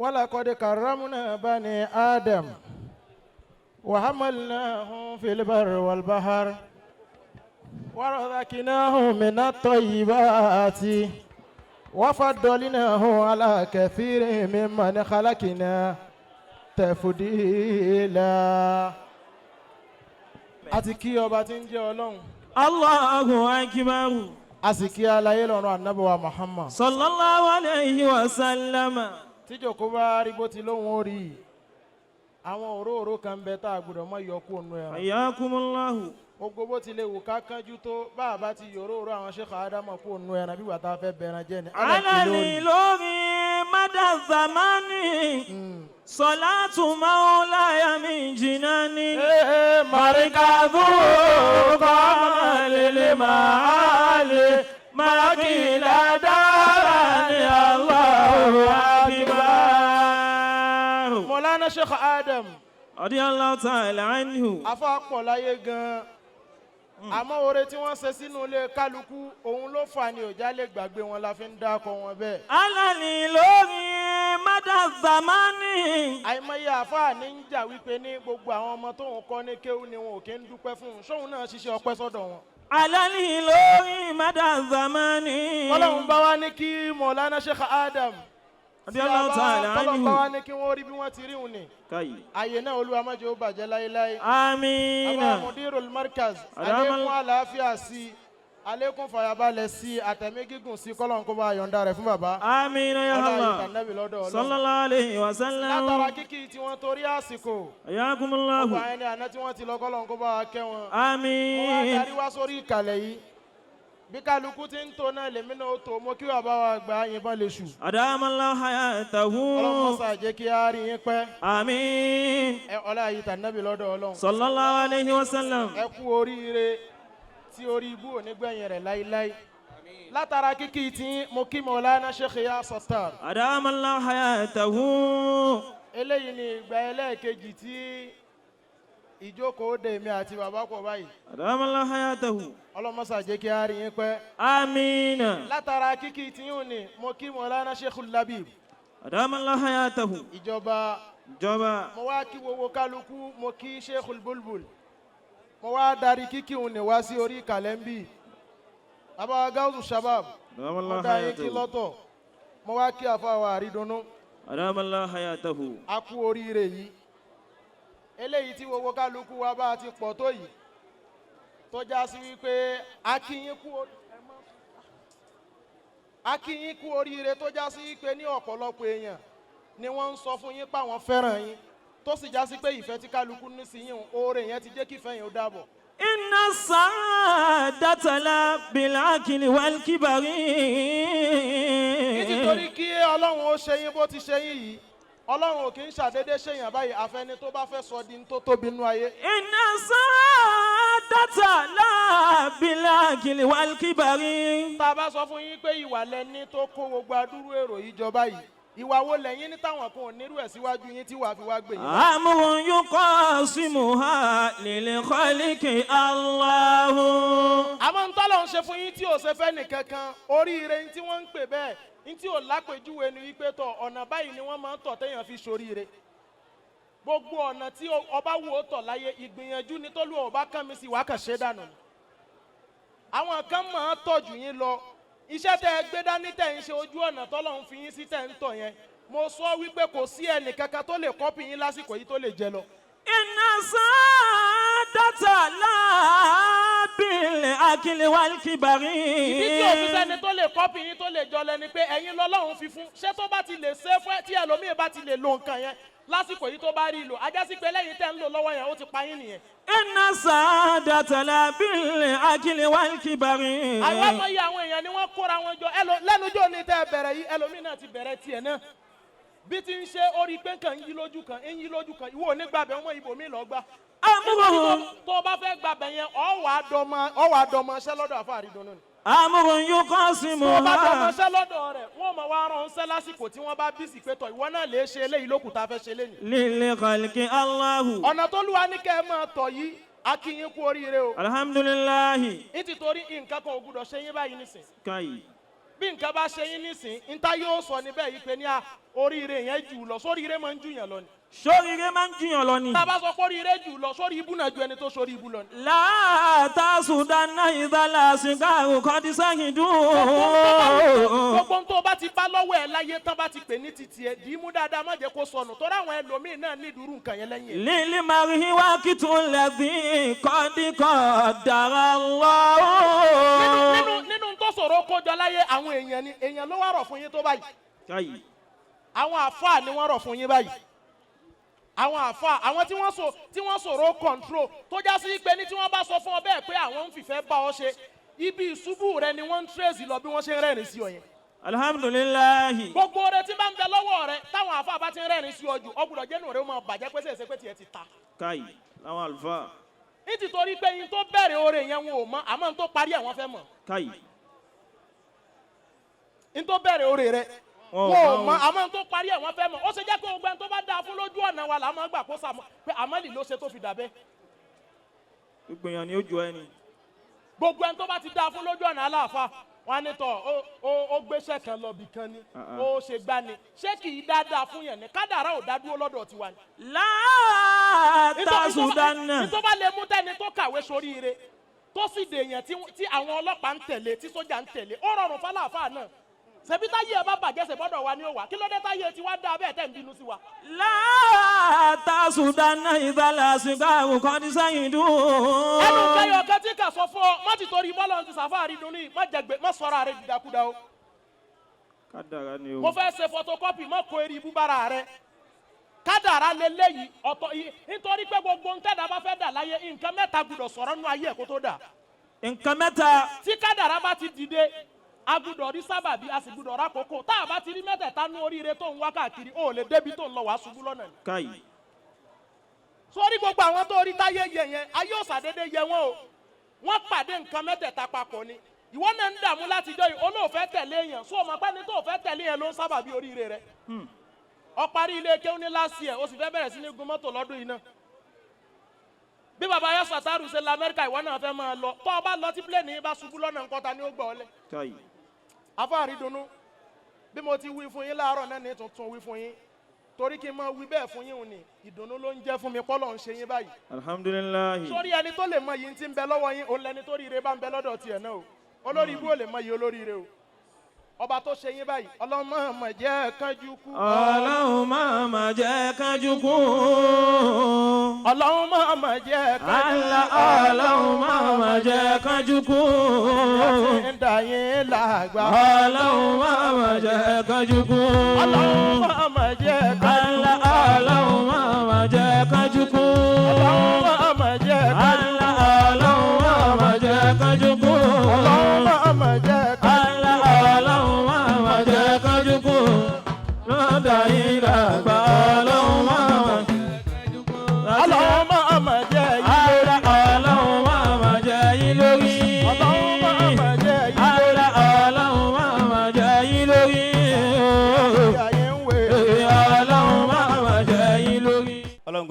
ولقد كرمنا بني آدم وحملناهم في البر والبحر ورزقناهم من الطيبات وفضلناهم على كثير ممن خلقنا تفضيلا. àti kí ọba tí ń jẹ́ Ọlọ́run. Allahu akbar. a sì kí aláyé lọ́run Ànábì wa Muhammad. Sallallahu alayhi wa sallam. tíjòkó bá rí bó ti lóhun ó rí àwọn òróòró kan bẹ tá a gbọ́dọ̀ mọ́ yọkú ònú ẹran. Hayyakumullahu. gbogbo bó ti lè wù ká kánjú tó bá a bá ti yòróòró àwọn Sheikh Adamu kú ònú ẹran bí wàá tá a fẹ́ bẹ̀rẹ̀ jẹ́ ni. alali lórí mada zamani salatu maulaya min jinani marikazu qamalil maali makila darani Allahu akbar. Mọ̀lánà Sheikh Adam radiyallahu ta'ala anhu. afọ́ pọ̀ láyé gan-an àmọ́ oore tí wọ́n ṣe sínú ilé kálukú òun ló fà ní òjá lè gbàgbé wọn la fi ń dákọ wọn bẹ́ẹ̀. alali lórí mada zamani. àìmọye àfáà ní ń jà wípé ní gbogbo àwọn ọmọ tóun kọ́ ní kéwú ni wọn ò kí ń dúpẹ́ fún un sóun náà ṣiṣẹ́ ọpẹ́ sọ́dọ̀ wọn. alali lórí mada zamani. Ọlọ́run bá wá ní kí Mọ̀lánà Sheikh Adam radiyallahu ta'ala anhu. Ọlọ́run bá wá ní kí wọ́n rí bí wọ́n ti rí òun ni. Kai. àyè náà Olúwa má jẹ́ ó bàjẹ́ láéláé. Amina. Àwọn Mudirul Markaz Adamal- àlékún àlàáfíà sí àlékún fàyàbalẹ̀ sí àtẹ̀mí gígùn sí kọ́lọ́n kó bá yọ̀ǹda rẹ̀ fún bàbá. Amina ya Ọlá Allah. ìtànẹ́bì lọ́dọ̀ Ọlọ́run. Sallallahu alayhi wa sallam. látara kíkì tí wọ́n torí àsìkò. Ayakumullahu. gbogbo àyẹn ni àná tí wọ́n ti lọ kọ́lọ́n kó bá kẹ́ wọn. wọ́n wá Amin. darí wá sórí ìkàlẹ̀ yìí bí kálukú ti ń tó náà lèmi náà ó tó mo kí bàbá wa gbà yìnbọn lè ṣù. Adamallahu hayatahu. Ọlọ́run mọ́sá jẹ́ kí á rí yín pẹ́. Amin. ọlá ìtànẹ́bì lọ́dọ̀ Ọlọ́run. Sallallahu alayhi wa sallam. ẹ kú oríire tí orí ibú ò ní gbẹ̀yìn rẹ̀ láíláí. látara kíkì tí mo kí Mọ̀lánà Sheikh Ya Sattar. Adamallahu hayatahu. eléyìí ni ìgbà ẹlẹ́ẹ̀kejì tí ìjókòó dé mi àti bàbá pọ̀ báyìí. Adamallahu hayatahu. ọlọ́mọsà jẹ́ kí á rí yín pẹ́. Amina. látara kíkì tí yóò ní mo kí Mọ̀lánà Sheikhul Labib. Adamallahu hayatahu. ìjọba Jọba. mo wá kí gbogbo kálukú mo kí Sheikhul Bulbul. mo wá darí kíkì òun ní wá sí orí kàlẹ́ńbì. bàbá Gáúsù Shabab mo Adamallahu dá yín kí hayatahu. lọ́tọ̀. mo wá kí àfàwà àrídùnnú. Adamallahu hayatahu. a kú oríire yìí eléyìí tí gbogbo kálukú wa bá ti pọ̀ tó yìí tó já sí wípé a kí yín kú oríire tó já sí wípé ní ọ̀pọ̀lọpọ̀ èèyàn ni wọ́n ń sọ fún yín pa wọ́n fẹ́ràn yín tó sì já sí pé ìfẹ́ tí kálukú ní sí yín oore yẹn ti jẹ́ kí ìfẹ́ yẹn ó dáàbọ̀. Inna sa'adata la bil akli wal kibari. nítorí kí ọlọ́run ó ṣe yín bó ti ṣe yín yìí ọlọ́run ò kì í ṣàdédé ṣèyàn báyìí àfẹni tó bá fẹ́ sọ di tó tóbi nú ayé. Inna sa'adata la bil akli wal kibari. tá a bá sọ fún yín pé ìwà lẹni tó kó gbogbo adúrú èrò yìí jọba yìí ìwà wo lẹ́yìn ní táwọn kan ò nírú ẹ̀ síwájú yín tí wàá fi wá gbè yín. Amrun yuqasimuha lil khaliqi Allahu. àmọ́ ń tọ́lọ̀ ń ṣe fún yín tí ò ṣe fẹ́ nìkankan oríire tí wọ́n ń pè bẹ́ẹ̀ ní tí ò lápèjúwe ni wípé tọ̀ ọ̀nà báyìí ni wọ́n máa ń tọ̀ téèyàn fi ṣoríire. gbogbo ọ̀nà tí ọba wù ó tọ̀ láyé ìgbìyànjú ni tó lù ọba kàn mí sí wàá kàn ṣe dànù. àwọn kan máa ń tọ̀jù yín lọ iṣẹ́ tẹ́ ẹ gbé dání tẹ́ ń ṣe ojú ọ̀nà tọ́lọ́run fi yín sí tẹ́ ń tọ̀ yẹn mo sọ wípé kò sí ẹnì kankan tó lè kọ́pì yín lásìkò yìí tó lè jẹ lọ. Inna sa'adata la bil akli wal kibari. ìdí tí òfin sẹ́ni tó lè kọ́pì yín tó lè jọ lẹ́ni pé ẹ̀yin lọ́lọ́run fi fún ṣé tó bá ti lè ṣe fún tí ẹlòmíì bá ti lè lo nǹkan yẹn lásìkò yìí tó bá rí lò ajá sí pé lẹ́yìn tẹ́ ń lò lọ́wọ́ yẹn ó ti pa yín nìyẹn. Inna sa'adata la bil akli wal kibari. àwọn ọmọ yìí àwọn èèyàn ni wọ́n kóra wọn jọ lẹ́nujọ́ ní tẹ́ ẹ bẹ̀rẹ̀ yìí ẹlòmíì náà ti bẹ̀rẹ̀ tiẹ̀ náà bí ti ń ṣe orí pé nǹkan ń yí lójú kan ń yí lójú kan ìwọ ò ní gbàbẹ̀ wọn ibòmíì lọ gbà. Amrun tó o bá fẹ́ gbàbẹ̀ yẹn ọ wà á dọmọ ṣẹ́ lọ́dọ̀ àfa àrídùnnú ni. amrun tó o bá dọmọ yuqasimuha. ṣẹ́ lọ́dọ̀ rẹ̀ wọ́n mọ̀ wá rán ṣẹ́ lásìkò tí wọ́n bá bí sí pé tọ̀ ìwọ náà lè ṣe eléyìí lókùn tá a fẹ́ ṣe léyìn. Lil khalqi Allahu. ọ̀nà tó lù wá ní kẹ́ ẹ máa tọ̀ yìí a kí yín kú oríire o. Alhamdulillahi. nítorí nǹkan kan ò gbúdọ̀ ṣe yín báyìí nísìn Kai. bí nǹkan bá ṣe yín nísìn níta yóò sọ níbẹ̀ yìí pé ní oríire yẹn jù lọ sóríire máa ń jù yàn lọ ni. sóríire máa ń jiyàn lọ ni. tá a bá sọ pé oríire jù lọ sórí ibú náà ju ẹni tó sórí ibú lọ ni. látàsùdáná ìdálà sìgáàrù kan ti sẹ́yìn dùn. gbogbo tó bá ti bá lọ́wọ́ ẹ̀ láyé tán bá ti pè ní titi ẹ̀ dì í mú dáadáa má jẹ́ kó sọnù torí àwọn ẹlòmíín náà ní ìdúró nǹkan yẹn lẹ́yìn ẹ̀. lílí màrí wá kìtùn lẹ́bí kọ́díkọ́ dára lọ́wọ́. nínú tó ṣòro kójọ láyé àwọn èèyàn ni èèyàn ló wá rọ̀ fún yín tó báyìí. àwọn àfáà ni wọ́n rọ̀ fún yín báyìí. àwọn àfáà àwọn tí wọ́n sọ̀rọ̀ control tó já sí pé ní tí wọ́n bá sọ fún ọ bẹ́ẹ̀ pé àwọn ń fìfẹ́ bá ọ ṣe ibi ìṣubú rẹ ni wọ́n ń trace lọ bí wọ́n ṣe ń rẹ́rìn sí ọ yẹn. alhamdulilayi. gbogbo rẹ tí bá ń bẹ lọ́wọ́ rẹ táwọn àfáà bá ti ń rẹ́rìn sí ọ jù ọ gbọ́dọ̀ jẹ́nu rẹ ó máa bàjẹ́ pé ṣèṣe pé tiẹ̀ ti ta. káyì láwọn àlùfáà. nítorí pé yín tó bẹ̀rẹ̀ oore yẹn wọn ò mọ àmọ́ n tó parí ẹ̀ wọ́n fẹ́ mọ̀. káyì. n tó bẹ̀rẹ̀ oore rẹ wọn ò mọ àmọ́ n tó parí ẹ̀ wọ́n fẹ́ mọ̀ ó ṣe jẹ́ pé gbogbo ẹni tó bá dáa fún lójú ọ̀nà wa làá máa gbà kó sàmọ́ pé àmọ́lì ló ṣe tó fi dà bẹ́ẹ̀. ìgbìyànjú ni ó ju ẹni. gbogbo ẹni tó bá ti dáa fún lójú ọ̀nà aláàfáà wọn ní tọ ó gbéṣẹ́ kan lọ bì kan ni ó ṣe gbá ni ṣé kì í dáadáa fún yẹn ni kádàrá ò dádúró lọ́dọ̀ tiwa ni. látàsùdáná. nítorí bá lè mú tẹ́ni tó kàwé soríire tó sì dèèyàn tí àwọn ọlọ́pàá ń tẹ̀lé tí sójà ń tẹ̀lé ó rọrùn fáláàfáà náà ṣebí táyé ẹ bá bàjẹ́ ṣe gbọ́dọ̀ wa ni ó wà kí ló dé táyé tí wá dá bẹ́ẹ̀ tẹ̀ ń bínú sí wa. látàsùdáná ìdálà sìgáàrù kan ti sẹ́yìn dùn. ẹnu kẹyọ kan tí kà sọ fún ọ má ti torí bọ́lá ti sàfáàrí dùn ní má sọ̀rọ̀ àrẹ dìdàkudà o. kádàrá ni o. mo fẹ́ ṣe photocopy má kó eri búbára rẹ kádàrá lélẹ́yìí ọ̀tọ̀ yìí nítorí pé gbogbo ntẹ́dá bá fẹ́ dà láyé nǹkan mẹ́ta gbọ́dọ̀ sọ̀rọ̀ nínú ayé ẹ̀ kó tó dà. nǹkan mẹ́ta. tí kádàrá bá ti dìde a gbọ́dọ̀ rí sábàbí a sì gbọ́dọ̀ rákòókò tá a bá ti rí mẹ́tẹ̀ẹ̀ta ní oríire tó ń wá káàkiri ó lè débi tó ń lọ wàá ṣubú lọ́nà ni. káyì. sórí gbogbo àwọn tó rí táyé yẹ yẹn ayé òsàdédé yẹ wọn o wọn pàdé nǹkan mẹ́tẹ̀ẹ̀ta papọ̀ ni ìwọ náà ń dààmú látijọ́ yìí olóòfẹ́ tẹ̀lé yẹn sọ ma pẹ́ni tó fẹ́ tẹ̀lé yẹn ló ń sábàbí oríire rẹ. ó parí ilé kéwú ní last year ó sì fẹ́ bẹ̀rẹ̀ sí ní gun mọ́tò lọ́dún yìí náà. bí baba yọ sàtàrù ṣe la Amẹ́ríkà ìwọ náà fẹ́ máa lọ tó o bá lọ tí pílẹ̀nì yìí bá ṣubú lọ́nà ńkọ́ta ni ó gbọ́ ọ lẹ. káyì. afáàrí dunnú bí mo ti wí fún yín láàárọ̀ náà ní tuntun wí fún yín torí kí n máa wí bẹ́ẹ̀ fún yín òní ìdùnnú ló ń jẹ́ fún mi pọ́lọ̀ ń ṣe yín báyìí. alhamdulilayi. sórí ẹni tó lè mọ yìí ti ń bẹ lọ́wọ́ yín òun lẹni tó rí ire bá ń bẹ lọ́dọ̀ tiẹ̀ náà o olórí ibú ò lè mọ yìí olórí ire o ọba tó ṣe yín báyìí ọlọ́mọ mà jẹ́ kánjú kú. ọlọ́run má jẹ́ kánjú kú. ọlọ́run mà jẹ́ kánjú kú. ọlọ́run má jẹ́ kánjú kú. ń dà yín lágbà. ọlọ́run má jẹ́ kánjú kú. ọlọ́run mà jẹ́ kánjú kú. ọlọ́run má jẹ́ kánjú kú. ọlọ́run mà jẹ́ kánjú kú. ọlọ́run má jẹ́ kánjú kú.